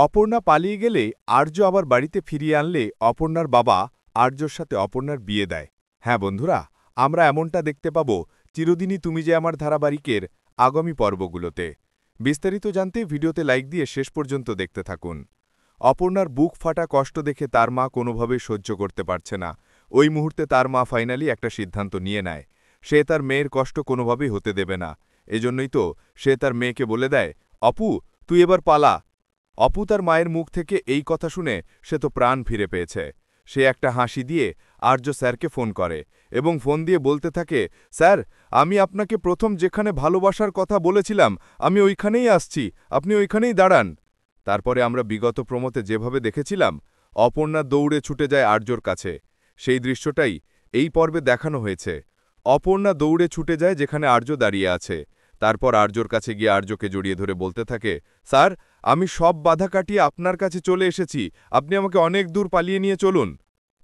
অপর্ণা পালিয়ে গেলে আর্য আবার বাড়িতে ফিরিয়ে আনলে অপর্ণার বাবা আর্যর সাথে অপর্ণার বিয়ে দেয়। হ্যাঁ বন্ধুরা, আমরা এমনটা দেখতে পাব চিরদিনই তুমি যে আমার ধারাবাহিকের আগামী পর্বগুলোতে। বিস্তারিত জানতে ভিডিওতে লাইক দিয়ে শেষ পর্যন্ত দেখতে থাকুন। অপর্ণার বুক ফাটা কষ্ট দেখে তার মা কোনোভাবেই সহ্য করতে পারছে না। ওই মুহূর্তে তার মা ফাইনালি একটা সিদ্ধান্ত নিয়ে নেয়। সে তার মেয়ের কষ্ট কোনোভাবেই হতে দেবে না। এজন্যই তো সে তার মেয়েকে বলে দেয়, অপু তুই এবার পালা। অপু তার মায়ের মুখ থেকে এই কথা শুনে সে তো প্রাণ ফিরে পেয়েছে। সে একটা হাসি দিয়ে আর্য স্যারকে ফোন করে এবং ফোন দিয়ে বলতে থাকে, স্যার আমি আপনাকে প্রথম যেখানে ভালোবাসার কথা বলেছিলাম আমি ওইখানেই আসছি, আপনি ওইখানেই দাঁড়ান। তারপরে আমরা বিগত প্রমোতে যেভাবে দেখেছিলাম অপর্ণা দৌড়ে ছুটে যায় আর্যর কাছে, সেই দৃশ্যটাই এই পর্বে দেখানো হয়েছে। অপর্ণা দৌড়ে ছুটে যায় যেখানে আর্য দাঁড়িয়ে আছে। তারপর আর্যর কাছে গিয়ে আর্যকে জড়িয়ে ধরে বলতে থাকে, স্যার আমি সব বাধা কাটিয়ে আপনার কাছে চলে এসেছি, আপনি আমাকে অনেক দূর পালিয়ে নিয়ে চলুন।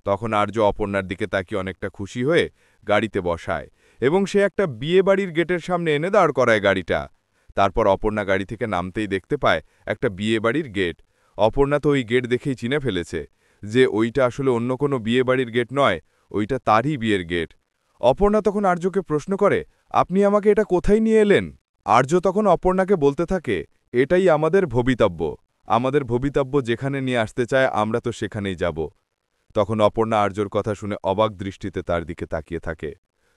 তখন আর্য অপর্ণার দিকে তাকিয়ে অনেকটা খুশি হয়ে গাড়িতে বসায় এবং সে একটা বিয়েবাড়ির গেটের সামনে এনে দাঁড় করায় গাড়িটা। তারপর অপর্ণা গাড়ি থেকে নামতেই দেখতে পায় একটা বিয়েবাড়ির গেট। অপর্ণা তো ওই গেট দেখেই চিনে ফেলেছে যে ওইটা আসলে অন্য কোনো বিয়েবাড়ির গেট নয়, ওইটা তারই বিয়ের গেট। অপর্ণা তখন আর্যকে প্রশ্ন করে, আপনি আমাকে এটা কোথায় নিয়ে এলেন? আর্য তখন অপর্ণাকে বলতে থাকে, এটাই আমাদের ভবিতব্য, আমাদের ভবিতব্য যেখানে নিয়ে আসতে চায় আমরা তো সেখানেই যাব। তখন অপর্ণা আর্যর কথা শুনে অবাক দৃষ্টিতে তার দিকে তাকিয়ে থাকে।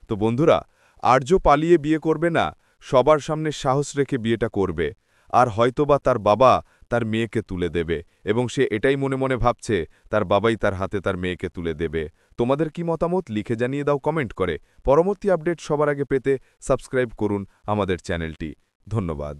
তো বন্ধুরা, আর্য পালিয়ে বিয়ে করবে না, সবার সামনে সাহস রেখে বিয়েটা করবে। আর হয়তোবা তার বাবা তার মেয়েকে তুলে দেবে এবং সে এটাই মনে মনে ভাবছে তার বাবাই তার হাতে তার মেয়েকে তুলে দেবে। তোমাদের কি মতামত লিখে জানিয়ে দাও কমেন্ট করে। পরবর্তী আপডেট সবার আগে পেতে সাবস্ক্রাইব করুন আমাদের চ্যানেলটি। ধন্যবাদ।